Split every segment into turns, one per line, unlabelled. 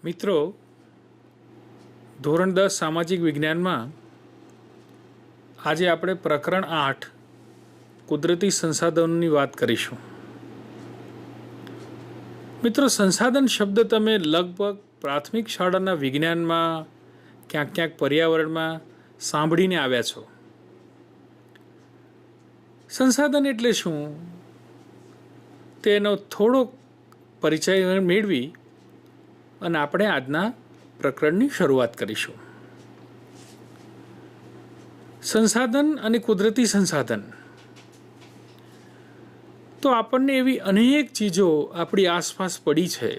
મિત્રો, ધોરણ 10 સામાજિક વિજ્ઞાનમાં આજે આપણે પ્રકરણ 8 કુદરતી સંસાધનોની વાત કરીશું. મિત્રો, સંસાધન શબ્દ તમે લગભગ પ્રાથમિક શાળાના વિજ્ઞાનમાં ક્યાંક ક્યાંક પર્યાવરણમાં સાંભળીને આવ્યા છો. સંસાધન એટલે શું તેનો થોડો પરિચય મેળવી અને આપણે આજના પ્રકરણની શરૂઆત કરીશું. સંસાધન અને કુદરતી સંસાધન તો આપણને એવી અનેક ચીજો આપણી આસપાસ પડી છે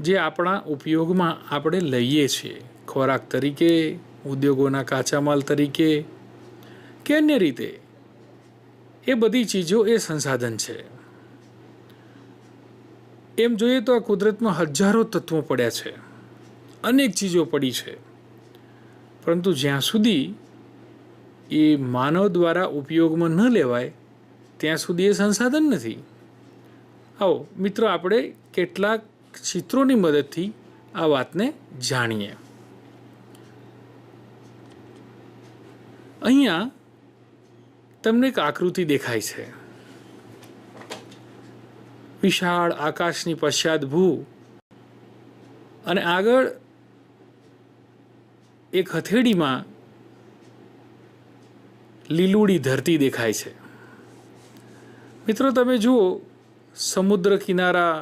જે આપણા ઉપયોગમાં આપણે લઈએ છીએ, ખોરાક તરીકે, ઉદ્યોગોના કાચા માલ તરીકે કે અન્ય રીતે. એ બધી ચીજો એ સંસાધન છે. એમ જોઈએ તો આ કુદરતમાં હજારો તત્વો પડ્યા છે, અનેક ચીજો પડી છે, પરંતુ જ્યાં સુધી એ માનવ દ્વારા ઉપયોગમાં ન લેવાય ત્યાં સુધી એ સંસાધન નથી. આવો મિત્રો, આપણે કેટલાક ચિત્રોની મદદથી આ વાતને જાણીએ. અહીંયા તમને એક આકૃતિ દેખાય છે. વિશાળ આકાશની પશ્ચાત ભૂ અને આગળ એક હથેળીમાં લીલુડી ધરતી દેખાય છે. મિત્રો, તમે જુઓ, સમુદ્ર કિનારા,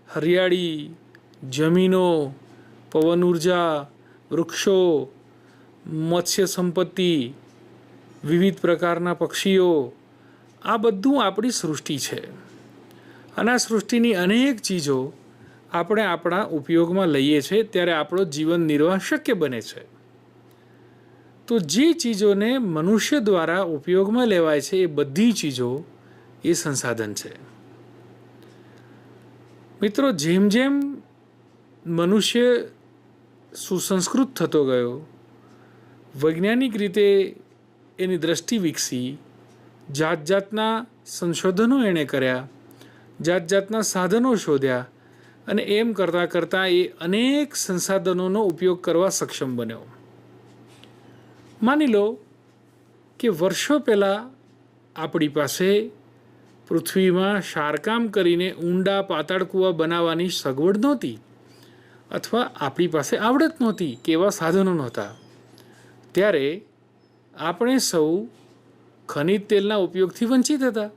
હરિયાળી, જમીનો, પવન ઉર્જા, વૃક્ષો, મત્સ્ય સંપત્તિ, વિવિધ પ્રકારના પક્ષીઓ, આ બધું આપણી સૃષ્ટિ છે. અને આ સૃષ્ટિની અનેક ચીજો આપણે આપણા ઉપયોગમાં લઈએ છીએ ત્યારે આપણો જીવન નિર્વાહ શક્ય બને છે. તો જે ચીજોને મનુષ્ય દ્વારા ઉપયોગમાં લેવાય છે એ બધી ચીજો એ સંસાધન છે. મિત્રો, જેમ જેમ મનુષ્ય સુસંસ્કૃત થતો ગયો, વૈજ્ઞાનિક રીતે એની દ્રષ્ટિ વિકસી, જાત જાતના સંશોધનો એણે કર્યા, જાત જાતના સાધનો શોધ્યા અને એમ કરતાં કરતાં એ અનેક સંસાધનોનો ઉપયોગ કરવા સક્ષમ બન્યો. માની લો કે વર્ષો પહેલાં આપણી પાસે પૃથ્વીમાં શારકામ કરીને ઊંડા પાતાળ કૂવા બનાવવાની સગવડ નહોતી, અથવા આપણી પાસે આવડત નહોતી કે એવા સાધનો નહોતા. ત્યારે આપણે સૌ ખનિજ તેલના ઉપયોગથી વંચિત હતા.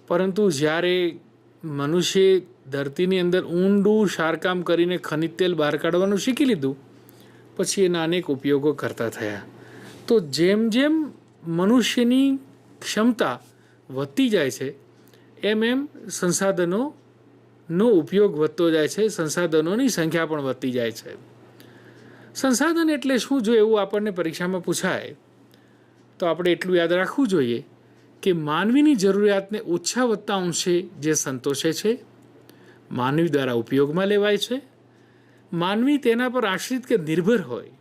પરંતુ જ્યારે મનુષ્યે ધરતીની અંદર ઊંડું શારકામ કરીને ખનિજ તેલ બહાર કાઢવાનું શીખી લીધું, પછી એના અનેક ઉપયોગો કરતા થયા. તો જેમ જેમ મનુષ્યની ક્ષમતા વધતી જાય છે એમ એમ સંસાધનોનો ઉપયોગ વધતો જાય છે, સંસાધનોની સંખ્યા પણ વધતી જાય છે. સંસાધન એટલે શું, જો એવું આપણને પરીક્ષામાં પૂછાય તો આપણે એટલું યાદ રાખવું જોઈએ કે માનવીની જરૂરિયાતને ઓછા વત્તા અંશે જે સંતોષે છે, માનવી દ્વારા ઉપયોગમાં લેવાય છે, માનવી તેના પર આશ્રિત કે નિર્ભર હોય,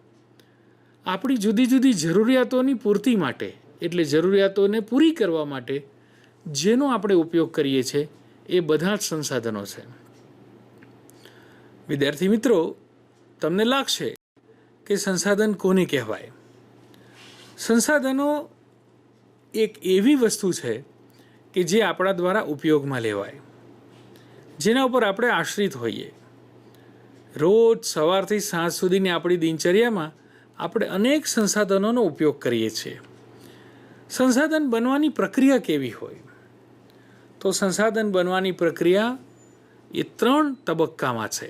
આપણી જુદી જુદી જરૂરિયાતોની પૂર્તિ માટે, એટલે જરૂરિયાતોને પૂરી કરવા માટે જેનો આપણે ઉપયોગ કરીએ છીએ એ બધા જ સંસાધનો છે. વિદ્યાર્થી મિત્રો, તમને લાગશે કે સંસાધન કોને કહેવાય? સંસાધનો એક એવી વસ્તુ છે કે જે આપણા દ્વારા ઉપયોગમાં લેવાય, જેના ઉપર આપણે આશ્રિત હોઈએ. રોજ સવારથી સાંજ સુધીની આપણી દિનચર્યામાં આપણે અનેક સંસાધનોનો ઉપયોગ કરીએ છીએ. સંસાધન બનવાની પ્રક્રિયા કેવી હોય? તો સંસાધન બનવાની પ્રક્રિયા એ 3 તબક્કામાં છે: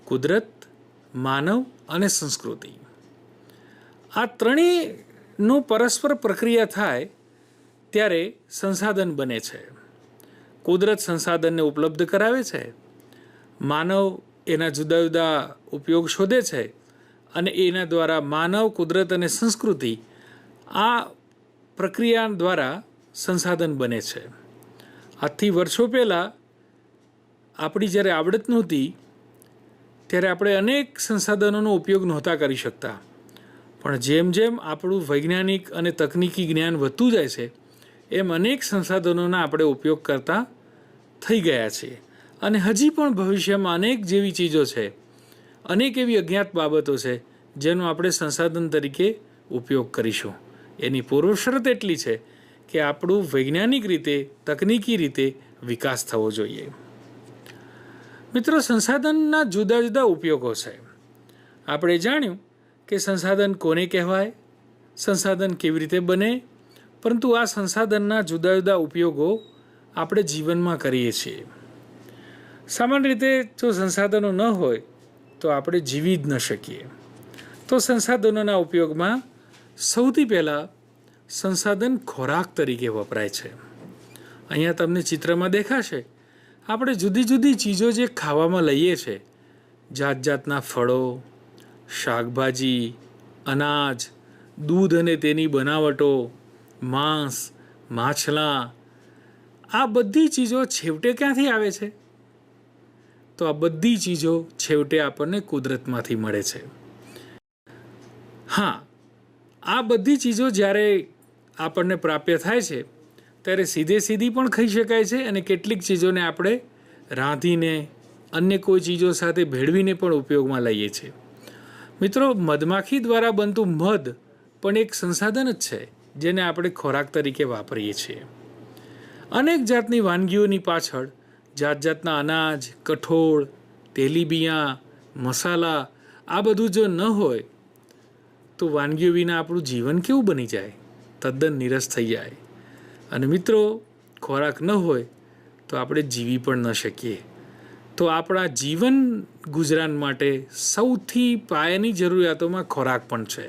કુદરત, માનવ અને સંસ્કૃતિ. આ ત્રણેયનો પરસ્પર પ્રક્રિયા થાય ત્યારે સંસાધન બને છે. કુદરત સંસાધનને ઉપલબ્ધ કરાવે છે, માનવ એના જુદા જુદા ઉપયોગ શોધે છે અને એના દ્વારા માનવ, કુદરત અને સંસ્કૃતિ આ પ્રક્રિયા દ્વારા સંસાધન બને છે. આજથી વર્ષો પહેલાં આપણી જ્યારે આવડત નહોતી ત્યારે આપણે અનેક સંસાધનોનો ઉપયોગ નહોતા કરી શકતા. પણ જેમ જેમ આપણું વૈજ્ઞાનિક અને તકનિકી જ્ઞાન વધતું જાય છે એમ અનેક સંસાધનોના આપણે ઉપયોગ કરતા થઈ ગયા છીએ. અને હજી પણ ભવિષ્યમાં અનેક જેવી ચીજો છે, અનેક એવી અજ્ઞાત બાબતો છે જેનો આપણે સંસાધન તરીકે ઉપયોગ કરીશું. એની પૂર્વશરત એટલી છે કે આપણું વૈજ્ઞાનિક રીતે, તકનીકી રીતે વિકાસ થવો જોઈએ. મિત્રો, સંસાધનના જુદા જુદા ઉપયોગો છે. આપણે જાણ્યું કે સંસાધન કોને કહેવાય, સંસાધન કેવી રીતે બને, પરંતુ આ સંસાધનના જુદા જુદા ઉપયોગો આપણે જીવનમાં કરીએ છીએ. સામાન્ય રીતે જો સંસાધનો ન હોય તો આપણે જીવી જ ન શકીએ. તો સંસાધનોના ઉપયોગમાં સૌથી પહેલાં સંસાધન ખોરાક તરીકે વપરાય છે. અહીંયા તમને ચિત્રમાં દેખાશે, આપણે જુદી જુદી ચીજો જે ખાવામાં લઈએ છીએ, જાત જાતના ફળો, શાકભાજી, અનાજ, દૂધ અને તેની બનાવટો, માંસ, માછલા, આ બધી ચીજો છેવટે ક્યાંથી આવે છે? તો આ બધી ચીજો છેવટે આપણને કુદરતમાંથી મળે છે. હા, આ બધી ચીજો જ્યારે આપણને પ્રાપ્ય થાય છે ત્યારે સીધે સીધી પણ ખાઈ શકાય છે, અને કેટલીક ચીજોને આપણે રાંધીને અન્ય કોઈ ચીજો સાથે ભેળવીને પણ ઉપયોગમાં લઈએ છીએ. મિત્રો, મધમાખી દ્વારા બનતું મધ પણ એક સંસાધન જ છે જેને આપણે ખોરાક તરીકે વાપરીએ છીએ. અનેક જાતની વાનગીઓની પાછળ જાત જાતના અનાજ, કઠોળ, તેલીબિયાં, મસાલા, આ બધું જો ન હોય તો વાનગીઓ વિના આપણું જીવન કેવું બની જાય? તદ્દન નીરસ થઈ જાય. અને મિત્રો, ખોરાક ન હોય તો આપણે જીવી પણ ન શકીએ. તો આપણા જીવન ગુજરાન માટે સૌથી પાયાની જરૂરિયાતોમાં ખોરાક પણ છે,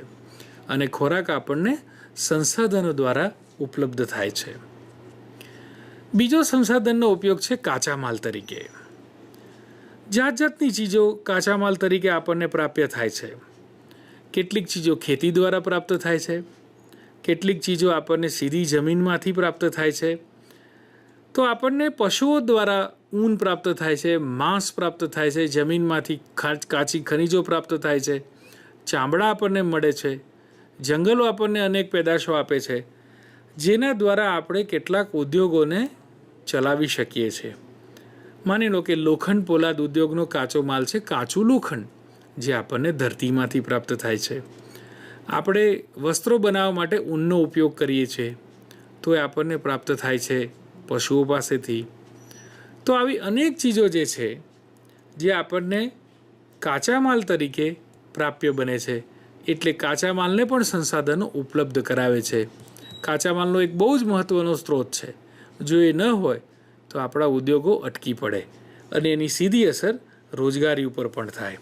અને ખોરાક આપણને સંસાધનો દ્વારા ઉપલબ્ધ થાય છે. બીજો સંસાધનનો ઉપયોગ છે કાચા માલ તરીકે. જાત જાતની ચીજો કાચા માલ તરીકે આપણને પ્રાપ્ય થાય છે. કેટલીક ચીજો ખેતી દ્વારા પ્રાપ્ત થાય છે, કેટલીક ચીજો આપણને સીધી જમીનમાંથી પ્રાપ્ત થાય છે. તો આપણને પશુઓ દ્વારા ઊન પ્રાપ્ત થાય છે, માંસ પ્રાપ્ત થાય છે, જમીનમાંથી કાચી ખનિજો પ્રાપ્ત થાય છે, ચામડા આપણને મળે છે, જંગલો આપણને અનેક પેદાશો આપે છે, જેના દ્વારા આપણે કેટલાક ઉદ્યોગોને ચલાવી શકીએ છીએ. માની લો કે લોખંડ પોલાદ ઉદ્યોગનો કાચો માલ છે કાચું લોખંડ, જે આપણને ધરતીમાંથી પ્રાપ્ત થાય છે. આપણે વસ્ત્રો બનાવવા માટે ઊનનો ઉપયોગ કરીએ છીએ તો એ આપણને પ્રાપ્ત થાય છે પશુઓ પાસેથી. તો આવી અનેક ચીજો જે છે જે આપણને કાચા માલ તરીકે પ્રાપ્ય બને છે, એટલે કાચા માલને પણ સંસાધનો ઉપલબ્ધ કરાવે છે. કાચા માલનો એક બહુ જ મહત્ત્વનો સ્ત્રોત છે. જો એ ન હોય તો આપણા ઉદ્યોગો અટકી પડે અને એની સીધી અસર રોજગારી ઉપર પણ થાય.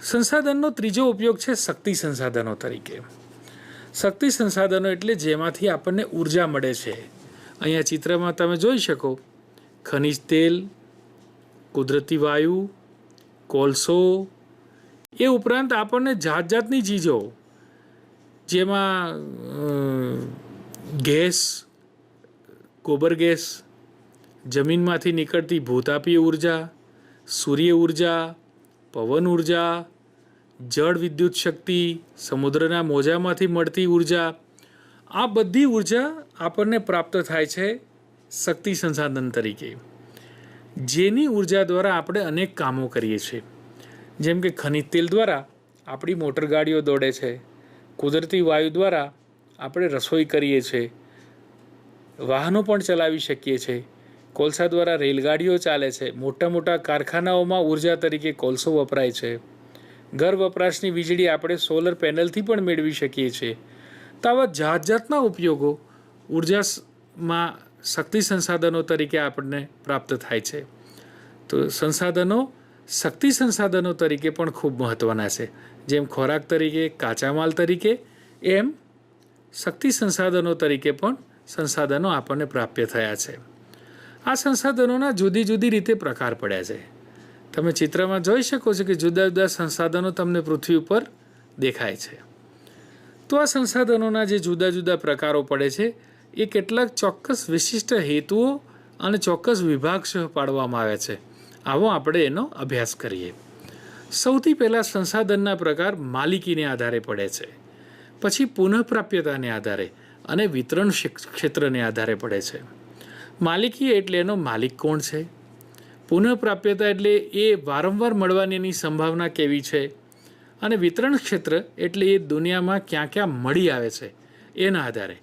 સંસાધનનો ત્રીજો ઉપયોગ છે શક્તિ સંસાધનો તરીકે. શક્તિ સંસાધનો એટલે જેમાંથી આપણને ઉર્જા મળે છે. અહીંયા ચિત્રમાં તમે જોઈ શકો, ખનિજ તેલ, કુદરતી વાયુ, કોલસો, એ ઉપરાંત આપણને જાત જાતની ચીજો જેમાં ગેસ, ગોબર ગેસ, જમીનમાંથી નીકળતી ભૂતાપીય ઉર્જા, સૂર્ય ઉર્જા, પવન ઉર્જા, જળ વિદ્યુત શક્તિ, સમુદ્રના મોજામાંથી મળતી ઉર્જા, આ બધી ઉર્જા આપણને પ્રાપ્ત થાય છે શક્તિ સંસાધન તરીકે, જેની ઉર્જા દ્વારા આપણે અનેક કામો કરીએ છીએ. જેમ કે ખનિજ તેલ દ્વારા આપણી મોટર ગાડીઓ દોડે છે, કુદરતી વાયુ દ્વારા આપણે રસોઈ કરીએ છીએ, વાહનો પણ ચલાવી શકીએ છીએ, કોલસા દ્વારા રેલગાડીઓ ચાલે છે, મોટા મોટા કારખાનાઓમાં ઉર્જા તરીકે કોલસો વપરાય છે, ઘર વપરાશની વીજળી આપણે સોલર પેનલથી પણ મેળવી શકીએ છીએ. તો આવા જાત જાતના ઉપયોગો ઉર્જામાં શક્તિ સંસાધનો તરીકે આપણને પ્રાપ્ત થાય છે. તો સંસાધનો શક્તિ સંસાધનો તરીકે પણ ખૂબ મહત્ત્વના છે. જેમ ખોરાક તરીકે, કાચા માલ તરીકે, એમ શક્તિ સંસાધનો તરીકે પણ સંસાધનો આપણને પ્રાપ્ય થયા છે. આ સંસાધનોના જુદી જુદી રીતે પ્રકાર પડ્યા છે. તમે ચિત્રમાં જોઈ શકો છો કે જુદા જુદા સંસાધનો તમને પૃથ્વી ઉપર દેખાય છે. તો આ સંસાધનોના જે જુદા જુદા પ્રકારો પડે છે એ કેટલાક ચોક્કસ વિશિષ્ટ હેતુઓ અને ચોક્કસ વિભાગ પાડવામાં આવ્યા છે. આવો આપણે એનો અભ્યાસ કરીએ. સૌથી પહેલાં સંસાધનના પ્રકાર માલિકીને આધારે પડે છે, પછી પુનઃપ્રાપ્યતાને આધારે અને વિતરણ ક્ષેત્રને આધારે પડે છે. માલિકી એટલે એનો માલિક કોણ છે, પુનઃપ્રાપ્યતા એટલે એ વારંવાર મળવાની એની સંભાવના કેવી છે, અને વિતરણ ક્ષેત્ર એટલે એ દુનિયામાં ક્યાં ક્યાં મળી આવે છે એના આધારે.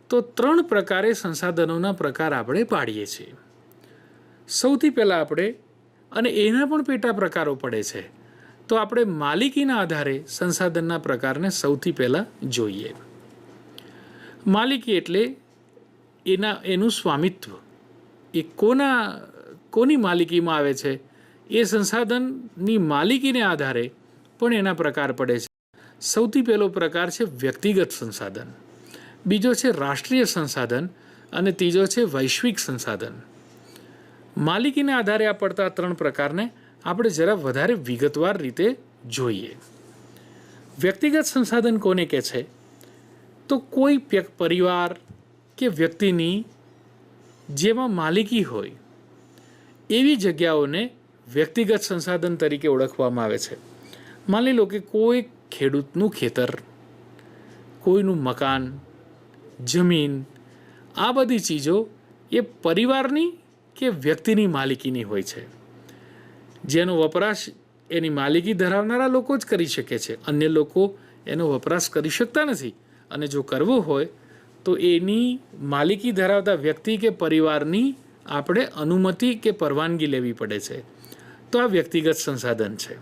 તો 3 પ્રકારે સંસાધનોના પ્રકાર આપણે પાડીએ છીએ. સૌથી પહેલાં આપણે, અને એના પણ પેટા પ્રકારો પડે છે, તો આપણે માલિકીના આધારે સંસાધનના પ્રકારને સૌથી પહેલાં જોઈએ. માલિકી એટલે એનું સ્વામિત્વ, એ કોની માલિકીમાં આવે છે, એ સંસાધનની માલિકીને આધારે પણ એના પ્રકાર પડે છે. સૌથી પહેલો પ્રકાર છે વ્યક્તિગત સંસાધન, બીજો છે રાષ્ટ્રીય સંસાધન, અને ત્રીજો છે વૈશ્વિક સંસાધન. માલિકીને આધારે આ પડતા 3 પ્રકારને આપણે જરા વધારે વિગતવાર રીતે જોઈએ. વ્યક્તિગત સંસાધન કોને કહે છે? તો કોઈ પરિવાર કે વ્યક્તિની જેમાં માલિકી હોય એવી જગ્યાઓને વ્યક્તિગત સંસાધન તરીકે ઓળખવામાં આવે છે. માની લો કે કોઈ ખેડૂતનું ખેતર, કોઈનું મકાન, જમીન, આ બધી ચીજો એ પરિવારની કે વ્યક્તિની માલિકીની હોય છે, જેનો વપરાશ એની માલિકી ધરાવનારા લોકો જ કરી શકે છે. અન્ય લોકો એનો વપરાશ કરી શકતા નથી, અને જો કરવો હોય તો એની માલિકી ધરાવતા વ્યક્તિ કે પરિવારની આપણે અનુમતિ કે પરવાનગી લેવી પડે છે. તો આ વ્યક્તિગત સંસાધન છે.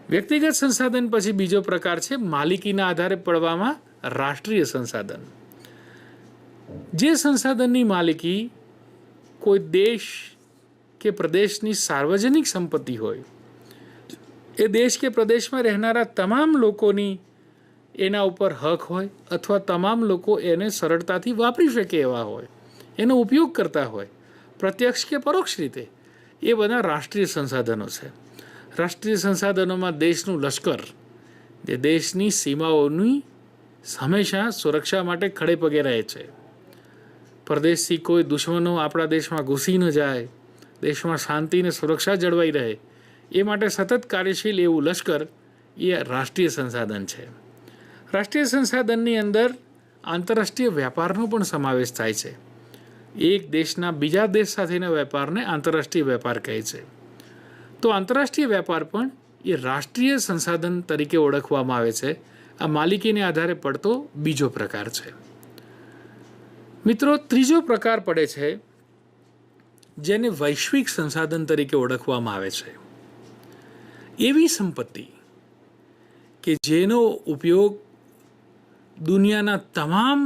વ્યક્તિગત સંસાધન પછી બીજો પ્રકાર છે માલિકીના આધારે પડવામાં રાષ્ટ્રીય સંસાધન. જે સંસાધનની માલિકી કોઈ દેશ કે પ્રદેશની સાર્વજનિક સંપત્તિ હોય, એ દેશ કે પ્રદેશમાં રહેનારા તમામ લોકોની એના ઉપર હક હોય, અથવા તમામ લોકો એને સરળતાથી વાપરી શકે એવા હોય, એનો ઉપયોગ કરતા હોય, પ્રત્યક્ષ કે પરોક્ષ રીતે, એ બધા રાષ્ટ્રીય સંસાધનો છે. રાષ્ટ્રીય સંસાધનોમાં દેશનું લશ્કર, જે દેશની સીમાઓની હંમેશા સુરક્ષા માટે ખડે પગે રહે છે. પરદેશથી કોઈ દુશ્મનો આપણા દેશમાં ઘૂસી ન જાય, દેશમાં શાંતિ અને સુરક્ષા જળવાઈ રહે, એ માટે સતત કાર્યશીલ એવું લશ્કર એ રાષ્ટ્રીય સંસાધન છે. રાષ્ટ્રીય સંસાધનની અંદર આંતરરાષ્ટ્રીય વ્યાપારનો પણ સમાવેશ થાય છે. એક દેશના બીજા દેશ સાથેના વેપારને આંતરરાષ્ટ્રીય વેપાર કહે છે. તો આંતરરાષ્ટ્રીય વેપાર પણ એ રાષ્ટ્રીય સંસાધન તરીકે ઓળખવામાં આવે છે. આ માલિકીને આધારે પડતો બીજો પ્રકાર છે. મિત્રો, ત્રીજો પ્રકાર પડે છે જેને વૈશ્વિક સંસાધન તરીકે ઓળખવામાં આવે છે. એવી સંપત્તિ કે જેનો ઉપયોગ દુનિયાના તમામ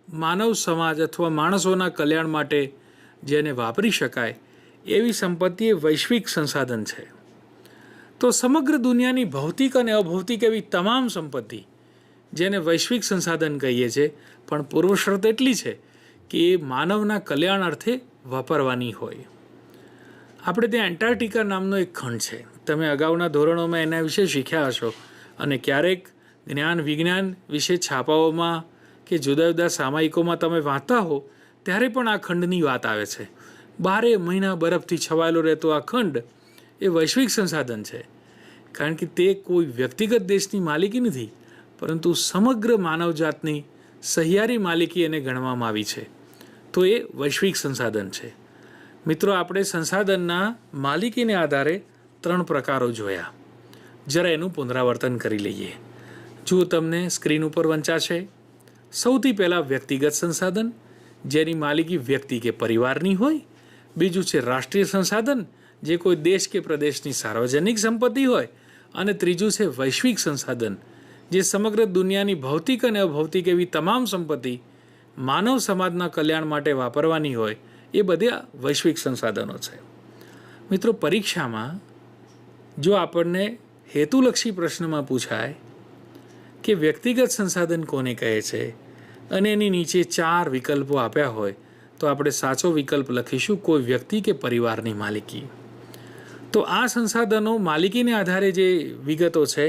માનવ સમાજ અથવા માણસોના કલ્યાણ માટે જેને વાપરી શકાય, એવી સંપત્તિ એ વૈશ્વિક સંસાધન છે. તો સમગ્ર દુનિયાની ભૌતિક અને અભૌતિક એવી તમામ સંપત્તિ જેને વૈશ્વિક સંસાધન કહીએ છીએ, પણ પૂર્વ શરત એટલી છે કે એ માનવના કલ્યાણ અર્થે વાપરવાની હોય. આપણે ત્યાં એન્ટાર્કટિકા નામનો એક ખંડ છે. તમે અગાઉના ધોરણોમાં એના વિશે શીખ્યા હશો, અને ક્યારેક જ્ઞાન વિજ્ઞાન વિશે છાપાઓમાં કે જુદા જુદા સામાયિકોમાં તમે વાંચતા હો ત્યારે પણ આ ખંડની વાત આવે છે. 12 મહિના બરફથી છવાયેલો રહેતો આ ખંડ એ વૈશ્વિક સંસાધન છે, કારણ કે તે કોઈ વ્યક્તિગત દેશની માલિકી નથી, પરંતુ સમગ્ર માનવજાતની સહિયારી માલિકી એને ગણવામાં આવી છે. તો એ વૈશ્વિક સંસાધન છે. મિત્રો, આપણે સંસાધનના માલિકીને આધારે 3 પ્રકારો જોયા. જરા એનું પુનરાવર્તન કરી લઈએ. જો તમને સ્ક્રીન ઉપર વંચાશે. સૌથી પહેલાં વ્યક્તિગત સંસાધન, જેની માલિકી વ્યક્તિ કે પરિવારની હોય. બીજું છે રાષ્ટ્રીય સંસાધન, જે કોઈ દેશ કે પ્રદેશની સાર્વજનિક સંપત્તિ હોય. અને ત્રીજું છે વૈશ્વિક સંસાધન, જે સમગ્ર દુનિયાની ભૌતિક અને અભૌતિક એવી તમામ સંપત્તિ માનવ સમાજના કલ્યાણ માટે વાપરવાની હોય, એ બધા વૈશ્વિક સંસાધનો છે. મિત્રો, પરીક્ષામાં જો આપણને હેતુલક્ષી પ્રશ્નમાં પૂછાય કે વ્યક્તિગત સંસાધન કોને કહે છે, અને એની નીચે 4 વિકલ્પો આપ્યા હોય, તો આપણે સાચો વિકલ્પ લખીશું કોઈ વ્યક્તિ કે પરિવારની માલિકી. તો આ સંસાધનો માલિકીને આધારે જે વિગતો છે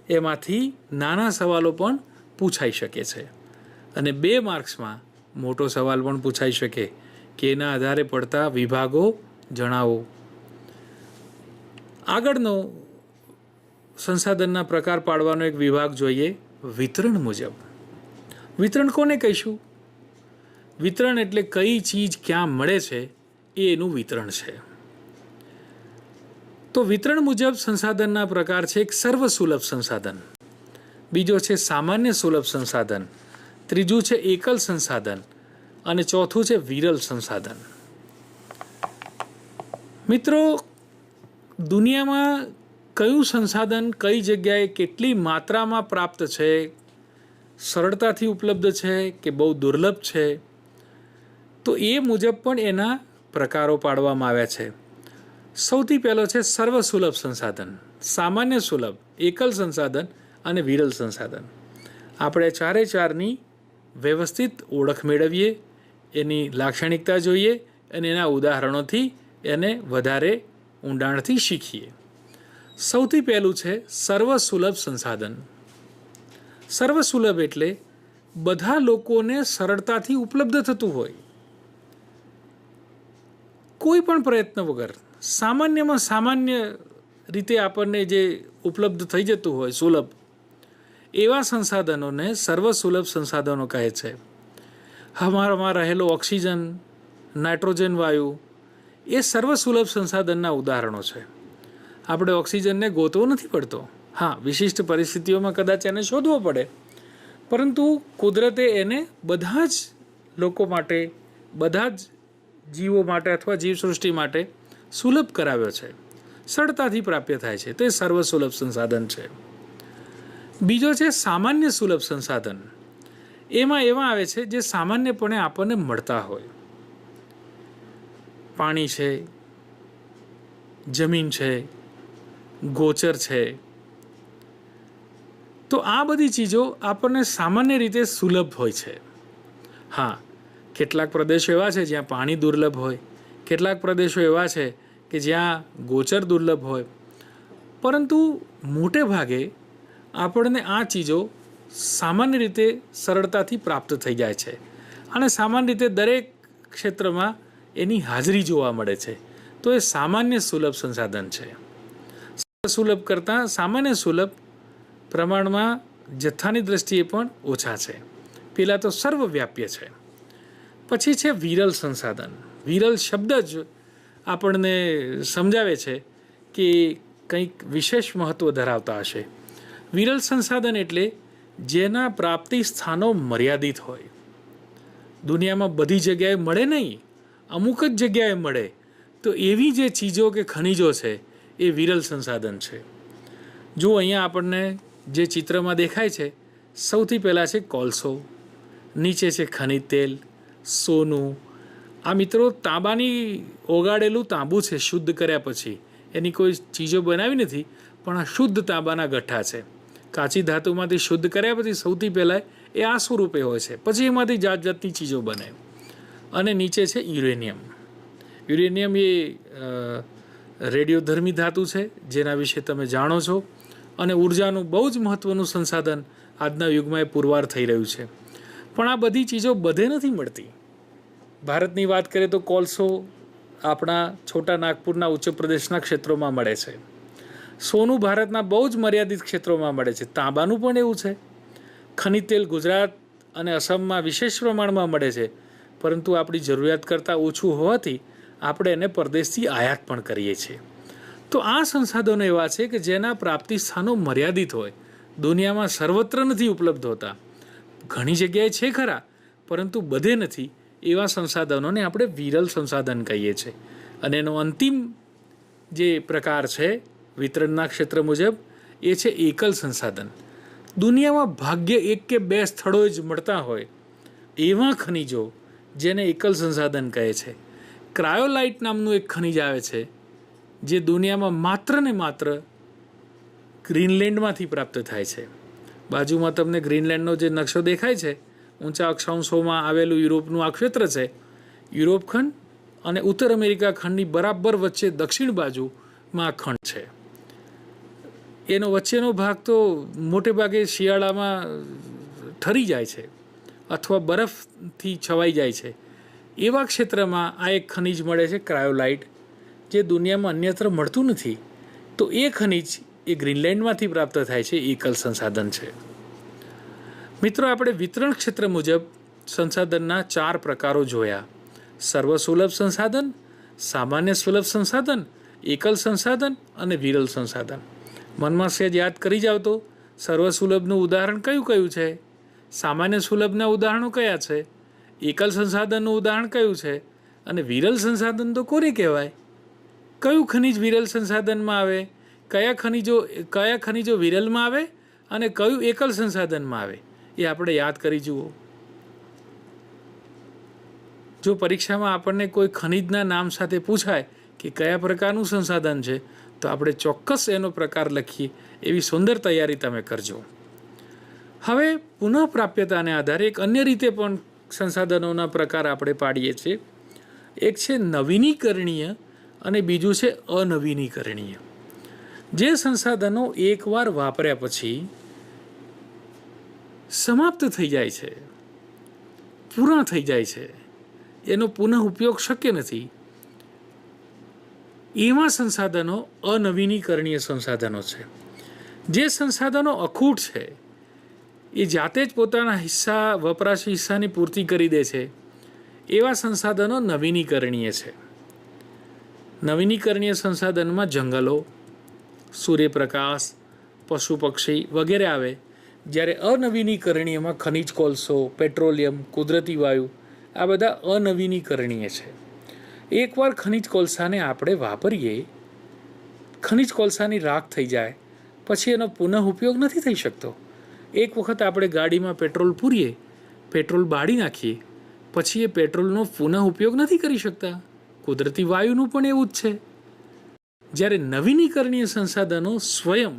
એમાંથી નાના સવાલો પણ પૂછાઈ શકે છે, અને 2 માર્ક્સમાં મોટો સવાલ પણ પૂછાઈ શકે કે એના આધારે પડતા વિભાગો જણાવો. આગળનો સંસાધનના પ્રકાર પાડવાનો એક વિભાગ જોઈએ, વિતરણ મુજબ. વિતરણ કોને કહીશું? વિતરણ એટલે કઈ ચીજ ક્યાં મળે છે એ એનું વિતરણ છે. તો વિતરણ મુજબ સંસાધનના પ્રકાર છે એક સર્વસુલભ સંસાધન, બીજો છે સામાન્ય સુલભ સંસાધન, ત્રીજું છે એકલ સંસાધન અને ચોથું છે વિરલ સંસાધન. મિત્રો, દુનિયામાં કયું સંસાધન કઈ જગ્યાએ કેટલી માત્રામાં પ્રાપ્ત છે, સરળતાથી ઉપલબ્ધ છે કે બહુ દુર્લભ છે, તો એ મુજબ પણ એના પ્રકારો પાડવામાં આવ્યા છે. સૌથી પહેલો છે સર્વસુલભ સંસાધન, સામાન્ય સુલભ, એકલ સંસાધન અને વિરલ સંસાધન. આપણે ચારે ચારની વ્યવસ્થિત ઓળખ મેળવીએ, એની લાક્ષણિકતા જોઈએ અને એના ઉદાહરણોથી એને વધારે ઊંડાણથી શીખીએ. સૌથી પહેલું છે સર્વસુલભ સંસાધન. સર્વસુલભ એટલે બધા લોકોને સરળતાથી ઉપલબ્ધ થતું હોય, કોઈ પણ પ્રયત્ન વગર સામાન્યમાં સામાન્ય રીતે આપણને જે ઉપલબ્ધ થઈ જતું હોય સુલભ, એવા સંસાધનોને સર્વસુલભ સંસાધનો કહે છે. હવામાં રહેલો ઓક્સિજન, નાઇટ્રોજન વાયુ એ સર્વસુલભ સંસાધનના ઉદાહરણો છે. આપણે ઓક્સિજનને ગોતવો નથી પડતો. હા, વિશિષ્ટ પરિસ્થિતિઓમાં કદાચ એને શોધવો પડે, પરંતુ કુદરતે એને બધા જ લોકો માટે, બધા જ જીવો માટે અથવા જીવસૃષ્ટિ માટે સુલભ કરાવ્યો છે, સરળતાથી પ્રાપ્ય થાય છે. તે સર્વસુલભ સંસાધન છે. બીજો છે સામાન્ય સુલભ સંસાધન. એમાં એવા આવે છે જે સામાન્યપણે આપણને મળતા હોય. પાણી છે, જમીન છે, ગોચર છે. તો આ બધી ચીજો આપણને સામાન્ય રીતે સુલભ હોય છે. હા, કેટલાક પ્રદેશો એવા છે જ્યાં પાણી દુર્લભ હોય, કેટલાક પ્રદેશો એવા છે કે જ્યાં ગોચર દુર્લભ હોય, પરંતુ મોટે ભાગે આપણને આ ચીજો સામાન્ય રીતે સરળતાથી પ્રાપ્ત થઈ જાય છે અને સામાન્ય રીતે દરેક ક્ષેત્રમાં એની હાજરી જોવા મળે છે. તો એ સામાન્ય સુલભ સંસાધન છે. સુલભ કરતાં સામાન્ય સુલભ પ્રમાણમાં જથ્થાની દ્રષ્ટિએ પણ ઓછા છે. પેલા તો સર્વવ્યાપ્ય છે. પછી છે વિરલ સંસાધન. વિરલ શબ્દ જ આપણને સમજાવે છે કે કંઈક વિશેષ મહત્ત્વ ધરાવતા હશે. વિરલ સંસાધન એટલે જેના પ્રાપ્તિ સ્થાનો મર્યાદિત હોય. દુનિયામાં બધી જગ્યાએ મળે નહીં, અમુક જ જગ્યાએ મળે. તો એવી જે ચીજો કે ખનિજો છે એ વિરલ સંસાધન છે. જો અહીંયા આપણને જે ચિત્રમાં દેખાય છે, સૌથી પહેલાં છે કોલસો, નીચે છે ખનિજ તેલ, સોનું. આ મિત્રો તાંબાની ઓગાળેલું તાંબુ છે, શુદ્ધ કર્યા પછી. એની કોઈ ચીજો બનાવી નથી, પણ આ શુદ્ધ તાંબાના ગઠ્ઠા છે. કાચી ધાતુમાંથી શુદ્ધ કર્યા પછી સૌથી પહેલાં એ આ સ્વરૂપે હોય છે, પછી એમાંથી જાત જાતની ચીજો બને. અને નીચે છે યુરેનિયમ. યુરેનિયમ એ રેડિયોધર્મી ધાતુ છે, જેના વિશે તમે જાણો છો, અને ઉર્જાનું બહુ જ મહત્ત્વનું સંસાધન આજના યુગમાં એ પુરવાર થઈ રહ્યું છે. પણ આ બધી ચીજો બધે નથી મળતી. ભારતની વાત કરીએ તો કોલસો આપણા છોટા નાગપુરના ઉચ્ચ પ્રદેશના ક્ષેત્રોમાં મળે છે. સોનું ભારતના બહુ જ મર્યાદિત ક્ષેત્રોમાં મળે છે. તાંબાનું પણ એવું છે. ખનિજ તેલ ગુજરાત અને અસમમાં વિશેષ પ્રમાણમાં મળે છે, પરંતુ આપણી જરૂરિયાત કરતાં ઓછું હોવાથી આપણે એને પરદેશથી આયાત પણ કરીએ છીએ. તો આ સંસાધનો એવા છે કે જેના પ્રાપ્તિ સ્થાનો મર્યાદિત હોય, દુનિયામાં સર્વત્ર નથી ઉપલબ્ધ હોતા. ઘણી જગ્યાએ છે ખરા, પરંતુ બધે નથી. એવા સંસાધનોને આપણે વિરલ સંસાધન કહીએ છીએ. અને એનો અંતિમ જે પ્રકાર છે વિતરણના ક્ષેત્ર મુજબ, એ છે એકલ સંસાધન. દુનિયામાં ભાગ્ય એક કે બે સ્થળોએ જ મળતા હોય એવા ખનિજો, જેને એકલ સંસાધન કહે છે. ક્રાયોલાઇટ નામનું એક ખનિજ આવે છે, જે દુનિયામાં માત્ર ને માત્ર ગ્રીનલેન્ડમાંથી પ્રાપ્ત થાય છે. બાજુમાં તમને ગ્રીનલેન્ડનો જે નકશો દેખાય છે, ઊંચા અક્ષાંશોમાં આવેલું યુરોપનું આ ક્ષેત્ર છે. યુરોપ ખંડ અને ઉત્તર અમેરિકા ખંડની બરાબર વચ્ચે દક્ષિણ બાજુમાં આ ખંડ છે. એનો વચ્ચેનો ભાગ તો મોટે ભાગે શિયાળામાં ઠરી જાય છે અથવા બરફથી છવાઈ જાય છે. એવા ક્ષેત્રમાં આ એક ખનિજ મળે છે, ક્રાયોલાઇટ, જે દુનિયામાં અન્યત્ર મળતું નથી. તો એ ખનિજ એ ગ્રીનલેન્ડમાંથી પ્રાપ્ત થાય છે, એકલ સંસાધન છે. મિત્રો, આપણે વિતરણ ક્ષેત્ર મુજબ સંસાધનના 4 પ્રકારો જોયા: સર્વસુલભ સંસાધન, સામાન્ય સુલભ સંસાધન, એકલ સંસાધન અને વિરલ સંસાધન. મનમાં સહેજ યાદ કરી જાવ તો સર્વસુલભનું ઉદાહરણ કયું કયું છે? સામાન્ય સુલભના ઉદાહરણો કયા છે? એકલ સંસાધનનું ઉદાહરણ કયું છે? અને વિરલ સંસાધન તો કોને કહેવાય? કયું ખનિજ વિરલ સંસાધનમાં આવે? કયા ખનિજો વિરલમાં આવે અને કયું એકલ સંસાધનમાં આવે? એ આપણે યાદ કરી જુઓ. જો પરીક્ષામાં આપણને કોઈ ખનિજના નામ સાથે પૂછાય કે કયા પ્રકારનું સંસાધન છે, તો આપણે ચોક્કસ એનો પ્રકાર લખીએ એવી સુંદર તૈયારી તમે કરજો. હવે પુનઃપ્રાપ્યતાને આધારે એક અન્ય રીતે પણ સંસાધનોના પ્રકાર આપણે પાડીએ છીએ. એક છે નવીનીકરણીય અને બીજું છે અનવીનીકરણીય. જે સંસાધનો એકવાર વાપર્યા પછી સમાપ્ત થઈ જાય છે, પૂરા થઈ જાય છે, એનો પુનઃ ઉપયોગ શક્ય નથી, એવા સંસાધનો અનવીનીકરણીય સંસાધનો છે. જે સંસાધનો અખૂટ છે, એ જાતે જ પોતાના વપરાશી હિસ્સાની પૂર્તિ કરી દે છે, એવા સંસાધનો નવીનીકરણીય છે. નવીનીકરણીય સંસાધનમાં જંગલો, સૂર્યપ્રકાશ, પશુ પક્ષી વગેરે આવે. જ્યારે અનવીનીકરણીયમાં ખનિજ કોલસો, પેટ્રોલિયમ, કુદરતી વાયુ આ બધા અનવીનીકરણીય છે. એકવાર ખનિજ કોલસાને આપણે વાપરીએ, ખનિજ કોલસાની રાખ થઈ જાય પછી એનો પુનઃ ઉપયોગ નથી થઈ શકતો. એક વખત આપણે ગાડીમાં પેટ્રોલ પૂરીએ, પેટ્રોલ બાળી નાખીએ, પછી એ પેટ્રોલનો પુનઃ ઉપયોગ નથી કરી શકતા. કુદરતી વાયુનું પણ એવું જ છે. જ્યારે નવીનીકરણીય સંસાધનો સ્વયં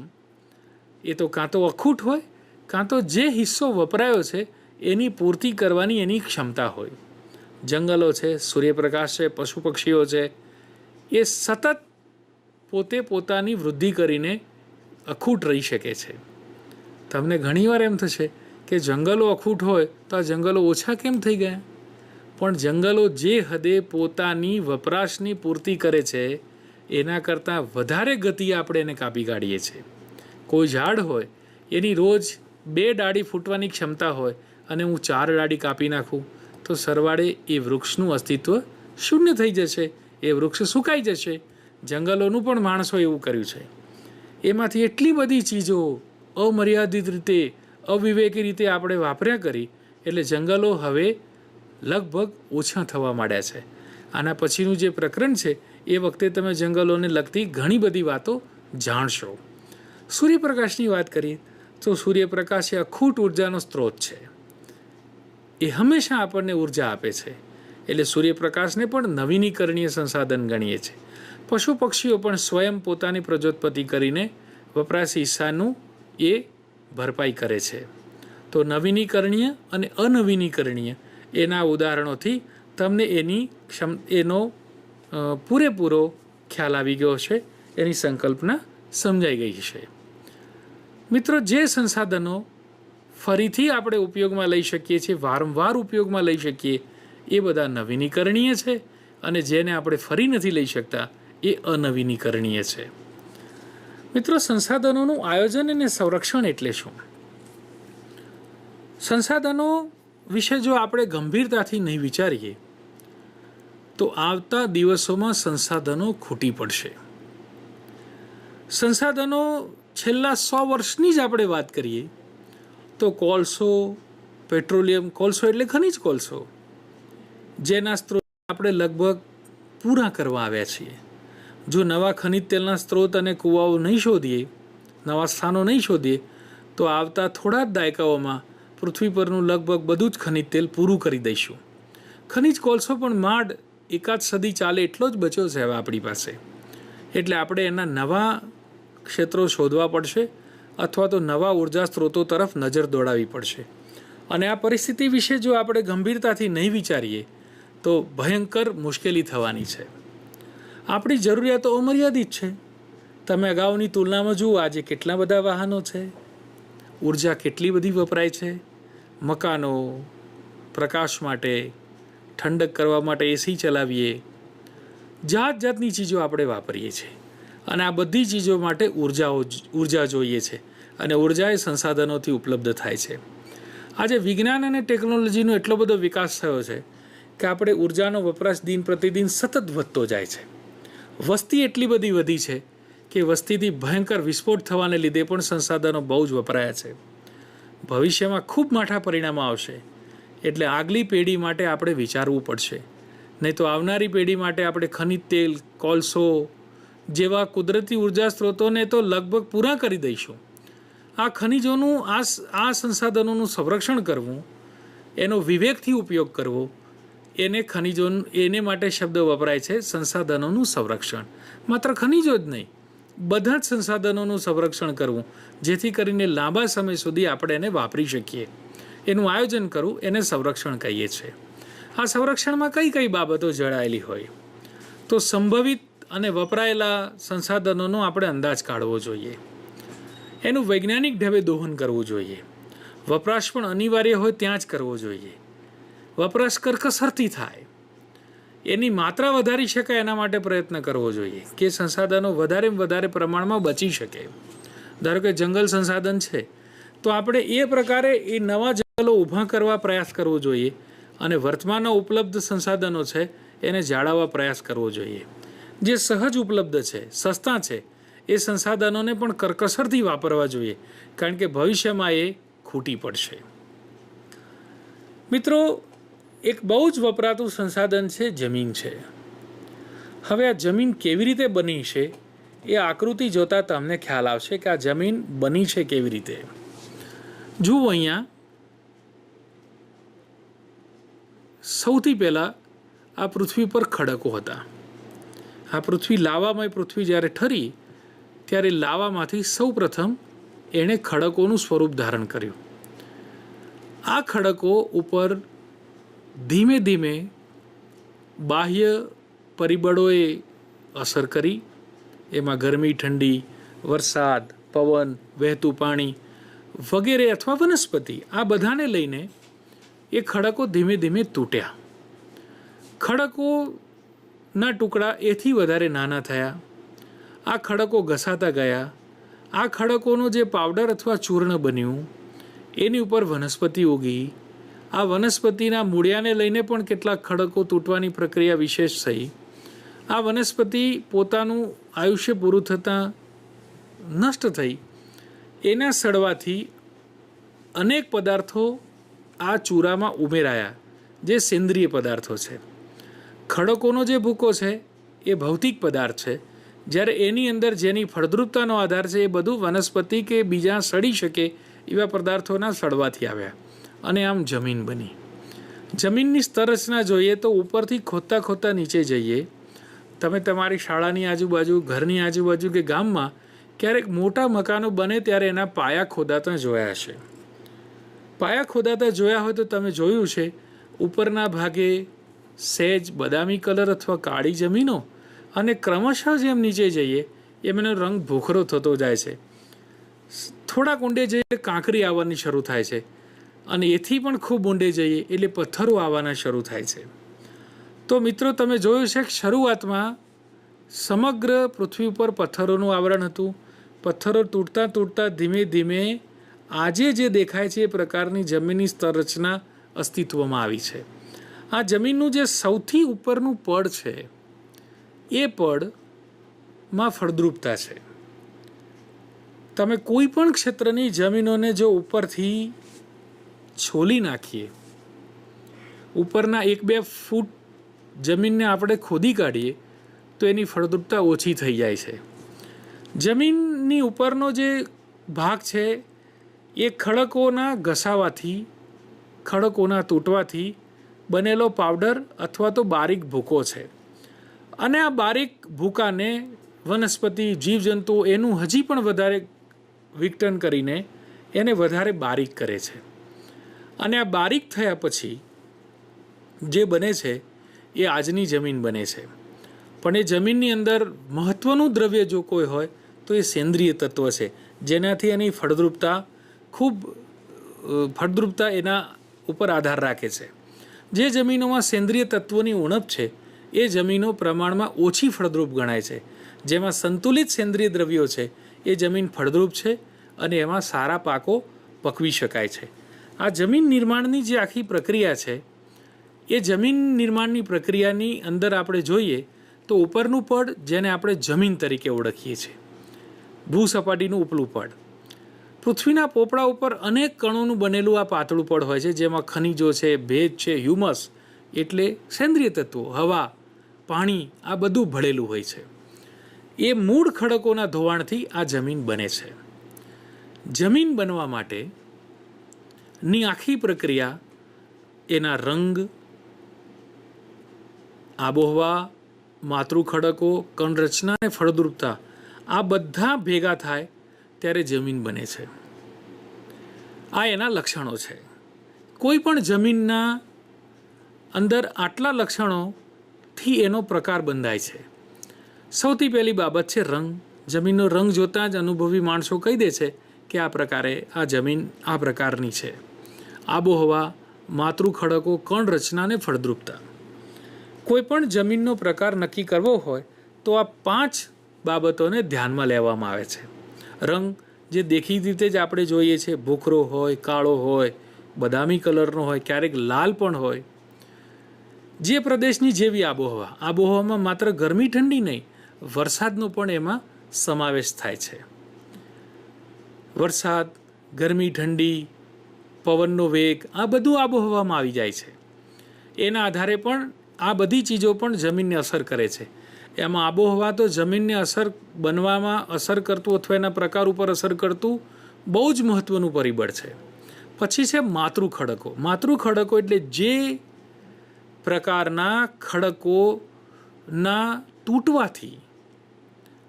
એ તો કાં તો અખૂટ હોય, કાં તો જે હિસ્સો વપરાયો છે એની પૂર્તિ કરવાની એની ક્ષમતા હોય. જંગલો છે, સૂર્યપ્રકાશ છે, પશુ પક્ષીઓ છે, એ સતત પોતાની વૃદ્ધિ કરીને અખૂટ રહી શકે છે. તમને ઘણીવાર એમ થશે કે જંગલો અખૂટ હોય તો આ જંગલો ઓછા કેમ થઈ ગયા? પણ જંગલો જે હદે પોતાની વપરાશની પૂર્તિ કરે છે એના કરતાં વધારે ગતિએ આપણે એને કાપી કાઢીએ છીએ. કોઈ ઝાડ હોય એની રોજ 2 ડાળી ફૂટવાની ક્ષમતા હોય અને હું 4 ડાળી કાપી નાખું તો સરવાળે એ વૃક્ષનું અસ્તિત્વ શૂન્ય થઈ જશે, એ વૃક્ષ સુકાઈ જશે. જંગલોનું પણ માણસો એવું કર્યું છે. એમાંથી એટલી બધી ચીજો અમર્યાદિત રીતે, અવિવેકી રીતે આપણે વાપર્યા કરી એટલે જંગલો હવે લગભગ ઓછા થવા માંડ્યા છે. આના પછીનું જે પ્રકરણ છે એ વખતે તમે જંગલોને લગતી ઘણી બધી વાતો જાણશો. સૂર્યપ્રકાશની વાત કરીએ તો સૂર્યપ્રકાશ એ અખૂટ ઉર્જાનો સ્ત્રોત છે. એ હંમેશા આપણને ઉર્જા આપે છે. એટલે સૂર્યપ્રકાશને પણ નવીનીકરણીય સંસાધન ગણીએ છીએ. પશુ પક્ષીઓ પણ સ્વયં પોતાની પ્રજોત્પત્તિ કરીને વપરાશી હિસ્સાનું એ ભરપાઈ કરે છે. તો નવીનીકરણીય અને અનવીનીકરણીય એના ઉદાહરણોથી તમને એનો પૂરેપૂરો ખ્યાલ આવી ગયો છે, એની સંકલ્પના સમજાઈ ગઈ છે. મિત્રો, જે સંસાધનો ફરીથી આપણે ઉપયોગમાં લઈ શકીએ છીએ, વારંવાર ઉપયોગમાં લઈ શકીએ, એ બધા નવીનીકરણીય છે અને જેને આપણે ફરી નથી લઈ શકતા એ અનવીનીકરણીય છે. મિત્રો, સંસાધનોનું આયોજન અને સંરક્ષણ એટલે શું? સંસાધનો વિશે જો આપણે ગંભીરતાથી નહીં વિચારીએ તો આવતા દિવસોમાં સંસાધનો ખૂટી પડશે. સંસાધનો છેલ્લા 100 વર્ષની જ આપણે વાત કરીએ તો કોલસો, પેટ્રોલિયમ, કોલસો એટલે ખનિજ કોલસો, જેના સ્ત્રોત આપણે લગભગ પૂરા કરવા આવ્યા છીએ. જો નવા ખનિજ તેલના સ્ત્રોત અને કૂવાઓ નહીં શોધીએ, નવા સ્થાનો નહીં શોધીએ તો આવતા થોડા જ દાયકાઓમાં પૃથ્વી પરનું લગભગ બધું જ ખનિજ તેલ પૂરું કરી દઈશું. ખનિજ કોલસો પણ માંડ એકાદ સદી ચાલે એટલો જ બચ્યો છે હવે આપણી પાસે. એટલે આપણે એના નવા ક્ષેત્રો શોધવા પડશે અથવા તો નવા ઉર્જા સ્ત્રોતો તરફ નજર દોડાવવી પડશે. અને આ પરિસ્થિતિ વિશે જો આપણે ગંભીરતાથી નહીં વિચારીએ તો ભયંકર મુશ્કેલી થવાની છે. આપણી જરૂરિયાતો અમર્યાદિત છે. તમે અગાઉની તુલનામાં જુઓ, આજે કેટલા બધા વાહનો છે, ઉર્જા કેટલી બધી વપરાય છે. મકાનો, પ્રકાશ માટે, ઠંડક કરવા માટે એસી ચલાવીએ, જાત જાતની ચીજો આપણે વાપરીએ છીએ અને આ બધી ચીજો માટે ઉર્જા જોઈએ છે અને ઉર્જા એ સંસાધનોથી ઉપલબ્ધ થાય છે. આજે વિજ્ઞાન અને ટેકનોલોજીનો એટલો બધો વિકાસ થયો છે કે આપણે ઉર્જાનો વપરાશ દિન પ્રતિદિન સતત વધતો જાય છે. વસ્તી એટલી બધી વધી છે કે વસ્તીથી ભયંકર વિસ્ફોટ થવાને લીધે પણ સંસાધનો બહુ જ વપરાયા છે. ભવિષ્યમાં ખૂબ માઠા પરિણામો આવશે, એટલે આગલી પેઢી માટે આપણે વિચારવું પડશે. નહીં તો આવનારી પેઢી માટે આપણે ખનિજ તેલ, કોલસો જેવા કુદરતી ઉર્જા સ્ત્રોતોને તો લગભગ પૂરા કરી દઈશું. આ ખનિજોનું આ સંસાધનોનું સંરક્ષણ કરવું, એનો વિવેકથી ઉપયોગ કરવો, એને માટે શબ્દ વપરાય છે સંસાધનોનું સંરક્ષણ. માત્ર ખનિજો જ નહીં, બધા જ સંસાધનોનું સંરક્ષણ કરવું, જેથી કરીને લાંબા સમય સુધી આપણે એને વાપરી શકીએ. એનું આયોજન કરવું, એને સંરક્ષણ કહીએ છીએ. આ સંરક્ષણમાં કઈ કઈ બાબતો જળાયેલી હોય? તો સંભવિત અને વપરાયેલા સંસાધનોનો આપણે અંદાજ કાઢવો જોઈએ. એનું વૈજ્ઞાનિક ઢબે દોહન કરવું જોઈએ. વપરાશ પણ અનિવાર્ય હોય ત્યાં જ કરવો જોઈએ. વપરાશ કરકસરથી થાય, એની માત્રા વધારી શકાય એના માટે પ્રયત્ન કરવો જોઈએ કે સંસાધનો વધારે પ્રમાણમાં બચી શકે. ધારો કે જંગલ સંસાધન છે તો આપણે એ પ્રકારે એ નવા જંગલો ઊભા કરવા પ્રયાસ કરવો જોઈએ અને વર્તમાનના ઉપલબ્ધ સંસાધનો છે એને જાળવવા પ્રયાસ કરવો જોઈએ. જે સહજ ઉપલબ્ધ છે, સસ્તા છે, એ સંસાધનોને પણ કરકસરથી વાપરવા જોઈએ, કારણ કે ભવિષ્યમાં એ ખૂટી પડશે. મિત્રો, એક બહુ જ વપરાતું સંસાધન છે જમીન છે. હવે આ જમીન કેવી રીતે બની છે એ આકૃતિ જોતાં તમને ખ્યાલ આવશે કે આ જમીન બની છે કેવી રીતે. જુઓ, અહીંયા સૌથી પહેલાં આ પૃથ્વી પર ખડકો હતા. આ પૃથ્વી લાવામય પૃથ્વી જ્યારે ઠરી ત્યારે લાવામાંથી સૌ પ્રથમ એણે ખડકોનું સ્વરૂપ ધારણ કર્યું. આ ખડકો ઉપર ધીમે ધીમે બાહ્ય પરિબળોએ અસર કરી. એમાં ગરમી, ઠંડી, વરસાદ, પવન, વહેતું પાણી વગેરે અથવા વનસ્પતિ, આ બધાને લઈને એ ખડકો ધીમે ધીમે તૂટ્યા. ખડકોના ટુકડા એથી વધારે નાના થયા. આ ખડકો ઘસાતા ગયા. આ ખડકોનો જે પાવડર અથવા ચૂર્ણ બન્યું એની ઉપર વનસ્પતિ ઉગી. આ વનસ્પતિના મૂળિયાને લઈને પણ કેટલાક ખડકો તૂટવાની પ્રક્રિયા વિશેષ થઈ. આ વનસ્પતિ પોતાનું આયુષ્ય પૂરું થતાં નષ્ટ થઈ. એના સડવાથી અનેક પદાર્થો આ ચૂરામાં ઉમેરાયા, જે સેન્દ્રિય પદાર્થો છે. ખડકોનો જે ભૂકો છે એ ભૌતિક પદાર્થ છે, જ્યારે એની અંદર જેની ફળદ્રુપતાનો આધાર છે એ બધું વનસ્પતિ કે બીજા સડી શકે એવા પદાર્થોના સડવાથી આવ્યા અને આમ જમીન બની. જમીનની સ્તરરચના જોઈએ તો ઉપરથી ખોદતા ખોદતા નીચે જઈએ. તમે તમારી શાળાની આજુબાજુ, ઘરની આજુબાજુ કે ગામમાં ક્યારેક મોટા મકાનો બને ત્યારે એના પાયા ખોદાતા જોયા હશે. પાયા ખોદાતા જોયા હોય તો તમે જોયું છે ઉપરના ભાગે સહેજ બદામી કલર અથવા કાળી જમીનો, અને ક્રમશઃ જેમ નીચે જઈએ એમ એનો રંગ ભૂખરો થતો જાય છે. થોડાક ઊંડે જઈએ કાંકરી આવવાની શરૂ થાય છે, અને એથી પણ ખૂબ ઊંડે જઈએ એટલે પથ્થરો આવવાના શરૂ થાય છે. તો મિત્રો, તમે જોયું છે કે શરૂઆતમાં સમગ્ર પૃથ્વી ઉપર પથ્થરોનું આવરણ હતું. પથ્થરો તૂટતા તૂટતા ધીમે ધીમે આજે જે દેખાય છે એ પ્રકારની જમીનની સ્તર રચના અસ્તિત્વમાં આવી છે. આ જમીનનું જે સૌથી ઉપરનું પડ છે એ પડમાં ફળદ્રુપતા છે. તમે કોઈ પણ ક્ષેત્રની જમીનોને જો ઉપરથી છોલી નાખીએ, ઉપરના 1-2 ફૂટ જમીનને આપણે ખોદી કાઢીએ તો એની ફળદ્રુપતા ઓછી થઈ જાય છે. જમીનની ઉપરનો જે ભાગ છે એ ખડકોના ઘસાવાથી, ખડકોના તૂટવાથી બનેલો પાવડર અથવા તો બારીક ભૂકો છે. અને આ બારીક ભૂકાને વનસ્પતિ, જીવજંતુઓ એનું હજી પણ વધારે વિઘટન કરીને એને વધારે બારીક કરે છે. અને આ બારીક થયા પછી જે બને છે એ આજની જમીન બને છે. પણ એ જમીનની અંદર મહત્ત્વનું દ્રવ્ય જો કોઈ હોય તો એ સેન્દ્રિય તત્વ છે, જેનાથી એની ફળદ્રુપતા એના ઉપર આધાર રાખે છે. જે જમીનોમાં સેન્દ્રિય તત્વોની ઉણપ છે એ જમીનો પ્રમાણમાં ઓછી ફળદ્રુપ ગણાય છે. જેમાં સંતુલિત સેન્દ્રિય દ્રવ્યો છે એ જમીન ફળદ્રુપ છે અને એમાં સારા પાકો પકવી શકાય છે. આ જમીન નિર્માણની જે આખી પ્રક્રિયા છે એ જમીન નિર્માણની પ્રક્રિયાની અંદર આપણે જોઈએ તો ઉપરનું પડ જેને આપણે જમીન તરીકે ઓળખીએ છીએ, ભૂસપાટીનું ઉપલું પડ. પૃથ્વીના પોપડા ઉપર અનેક કણોનું બનેલું આ પાતળું પડ હોય છે, જેમાં ખનિજો છે, ભેજ છે, હ્યુમસ એટલે સેન્દ્રિય તત્વો, હવા, પાણી આ બધું ભળેલું હોય છે. એ મૂળ ખડકોના ધોવાણથી આ જમીન બને છે. જમીન બનવા માટેની આખી પ્રક્રિયા એના રંગ, આબોહવા, માતૃ ખડકો, કણરચના અને ફળદ્રુપતા આ બધા ભેગા થાય ત્યારે જમીન બને છે. આ એના લક્ષણો છે. કોઈ પણ જમીનના અંદર આટલા લક્ષણોથી એનો પ્રકાર બંધાય છે. સૌથી પહેલી બાબત છે રંગ. જમીનનો રંગ જોતાં જ અનુભવી માણસો કહી દે છે કે આ પ્રકારે આ જમીન આ પ્રકારની છે. આબોહવા, માતૃ ખડકો, કણ રચના અને ફળદ્રુપતા. કોઈ પણ જમીનનો પ્રકાર નક્કી કરવો હોય તો આ 5 બાબતોને ધ્યાનમાં લેવામાં આવે છે. રંગ જે દેખીતી રીતે જ આપણે જોઈએ છે, ભૂખરો હોય, કાળો હોય, બદામી કલરનો હોય, ક્યારેક લાલ પણ હોય. જે પ્રદેશની જેવી આબોહવા, આબોહવામાં માત્ર ગરમી ઠંડી નહીં, વરસાદનો પણ એમાં સમાવેશ થાય છે. વરસાદ, ગરમી ઠંડી, પવનનો વેગ આ બધું આબોહવામાં આવી જાય છે. એના આધારે પણ આ બધી ચીજો પણ જમીનને અસર કરે છે. એમાં આબોહવા તો જમીનને બનવામાં અસર કરતું અથવા એના પ્રકાર ઉપર અસર કરતું બહુ જ મહત્ત્વનું પરિબળ છે. પછી છે માતૃ ખડકો. માતૃ ખડકો એટલે જે પ્રકારના ખડકોના તૂટવાથી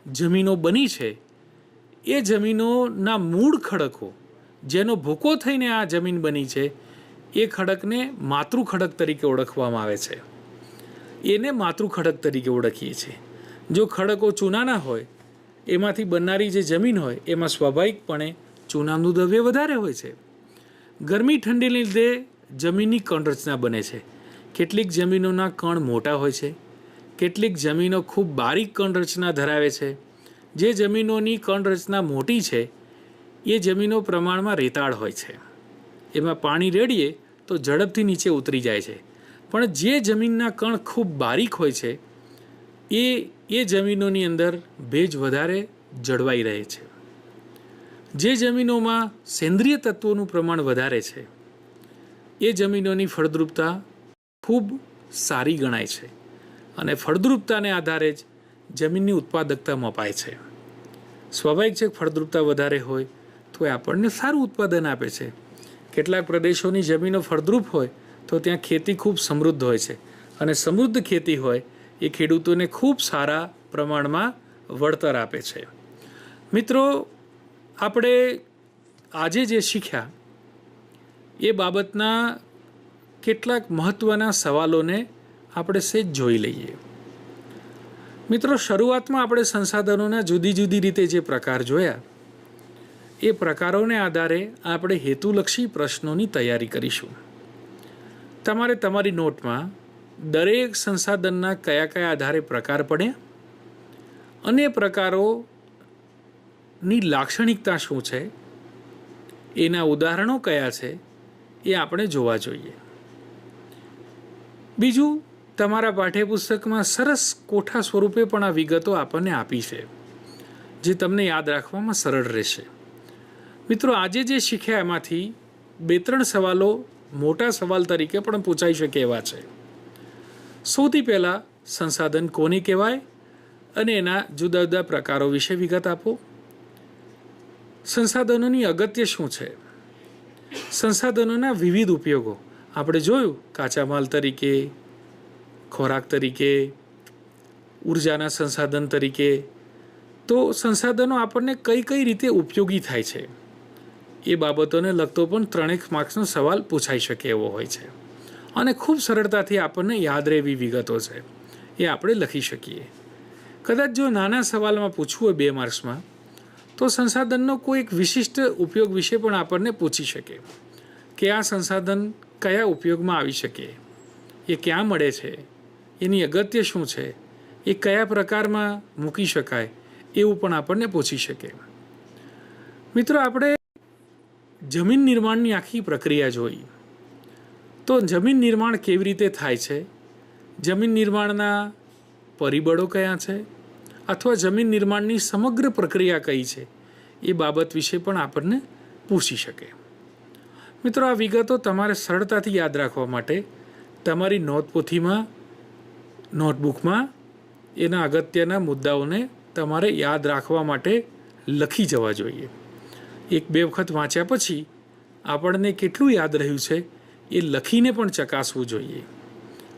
જમીનો બની છે એ જમીનોના મૂળ ખડકો જેનો ભૂકો થઈને આ જમીન બની છે એ ખડકને માતૃ ખડક તરીકે ઓળખવામાં આવે છે. એને માતૃ ખડક તરીકે ઓળખીએ છીએ. જો ખડકો ચૂનાના હોય, એમાંથી બનનારી જે જમીન હોય એમાં સ્વાભાવિકપણે ચૂનાનું દ્રવ્ય વધારે હોય છે. ગરમી ઠંડીને લીધે જમીનની કણરચના બને છે. કેટલીક જમીનોના કણ મોટા હોય છે, કેટલીક જમીનો ખૂબ બારીક કણરચના ધરાવે છે. જે જમીનોની કણરચના મોટી છે એ જમીનો પ્રમાણમાં રેતાળ હોય છે. એમાં પાણી રેડીએ તો ઝડપથી નીચે ઉતરી જાય છે. પણ જે જમીનના કણ ખૂબ બારીક હોય છે એ જમીનોની અંદર ભેજ વધારે જળવાઈ રહે છે. જે જમીનોમાં સેન્દ્રિય તત્વોનું પ્રમાણ વધારે છે એ જમીનોની ફળદ્રુપતા ખૂબ સારી ગણાય છે અને ફળદ્રુપતાને આધારે જ જમીનની ઉત્પાદકતા મપાય છે. સ્વાભાવિક છે ફળદ્રુપતા વધારે હોય તો એ આપણને સારું ઉત્પાદન આપે છે. કેટલાક પ્રદેશોની જમીનો ફળદ્રુપ હોય તો ત્યાં ખેતી ખૂબ સમૃદ્ધ હોય છે અને સમૃદ્ધ ખેતી હોય એ ખેડૂતોને ખૂબ સારા પ્રમાણમાં વળતર આપે છે. મિત્રો, આપણે આજે જે શીખ્યા એ બાબતના કેટલાક મહત્ત્વના સવાલોને આપણે સહેજ જોઈ લઈએ. મિત્રો, શરૂઆતમાં આપણે સંસાધનોના જુદી જુદી રીતે જે પ્રકાર જોયા એ પ્રકારોને આધારે આપણે હેતુલક્ષી પ્રશ્નોની તૈયારી કરીશું. તમારે તમારી નોટમાં દરેક સંસાધનના કયા કયા આધારે પ્રકાર પડ્યા અને પ્રકારોની લાક્ષણિકતા શું છે, એના ઉદાહરણો કયા છે એ આપણે જોવા જોઈએ. બીજું, તમારા પાઠ્યપુસ્તકમાં સરસ કોઠા સ્વરૂપે પણ આ વિગતો આપણને આપી છે જે તમને યાદ રાખવામાં સરળ રહેશે. મિત્રો, આજે જે શીખ્યા એમાંથી 2-3 સવાલો મોટા સવાલ તરીકે પણ પૂછાઈ શકે એવા છે. સૌથી પહેલાં, સંસાધન કોને કહેવાય અને એના જુદા જુદા પ્રકારો વિશે વિગત આપો. સંસાધનોની અગત્ય શું છે? સંસાધનોના વિવિધ ઉપયોગો આપણે જોયું, કાચા માલ તરીકે, ખોરાક તરીકે, ઉર્જાના સંસાધન તરીકે. તો સંસાધનો આપણને કઈ કઈ રીતે ઉપયોગી થાય છે એ બાબતોને લગતો પણ 3 માર્ક્સનો સવાલ પૂછાઈ શકે એવો હોય છે અને ખૂબ સરળતાથી આપણને યાદ રહે એવી વિગતો છે એ આપણે લખી શકીએ. કદાચ જો નાના સવાલમાં પૂછવું હોય 2 માર્ક્સમાં તો સંસાધનનો કોઈ એક વિશિષ્ટ ઉપયોગ વિશે પણ આપણને પૂછી શકે કે આ સંસાધન કયા ઉપયોગમાં આવી શકે, એ ક્યાં મળે છે, એની અગત્ય શું છે, એ કયા પ્રકારમાં મૂકી શકાય, એવું પણ આપણને પૂછી શકે. મિત્રો, આપણે જમીન નિર્માણની આખી પ્રક્રિયા જોઈ તો જમીન નિર્માણ કેવી રીતે થાય છે, જમીન નિર્માણના પરિબળો કયા છે અથવા જમીન નિર્માણની સમગ્ર પ્રક્રિયા કઈ છે એ બાબત વિશે પણ આપણને પૂછી શકે. મિત્રો, આ વિગતો તમારે સરળતાથી યાદ રાખવા માટે તમારી નોટપોથીમાં, નોટબુકમાં એના અગત્યના મુદ્દાઓને તમારે યાદ રાખવા માટે લખી જવા જોઈએ. 1-2 વખત વાંચ્યા પછી આપણને કેટલું યાદ રહ્યું છે એ લખીને પણ ચકાસવું જોઈએ.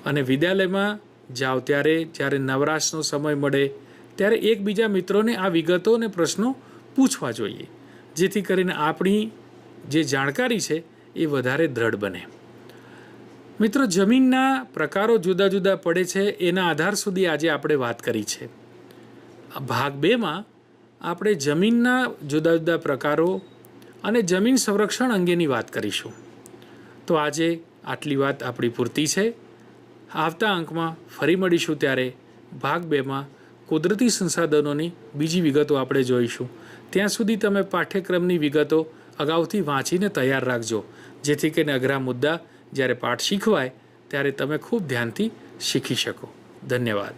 અને વિદ્યાલયમાં જાઓ ત્યારે જ્યારે નવરાશનો સમય મળે ત્યારે એકબીજા મિત્રોને આ વિગતો અને પ્રશ્નો પૂછવા જોઈએ, જેથી કરીને આપણી જે જાણકારી છે એ વધારે દ્રઢ બને. મિત્રો, જમીનના પ્રકારો જુદા જુદા પડે છે એના આધાર સુધી આજે આપણે વાત કરી છે. ભાગ 2માં આપણે જમીનના જુદા જુદા પ્રકારો અને જમીન સંરક્ષણ અંગેની વાત કરીશું. તો આજે આટલી વાત આપણી પૂરતી છે. આવતા અંકમાં ફરી મળીશું ત્યારે ભાગ 2માં કુદરતી સંસાધનોની બીજી વિગતો આપણે જોઈશું. ત્યાં સુધી તમે પાઠ્યક્રમની વિગતો અગાઉથી વાંચીને તૈયાર રાખજો, જેથી કરીને અઘરા મુદ્દા જ્યારે પાઠ શીખવાય ત્યારે તમે ખૂબ ધ્યાનથી શીખી શકો. ધન્યવાદ.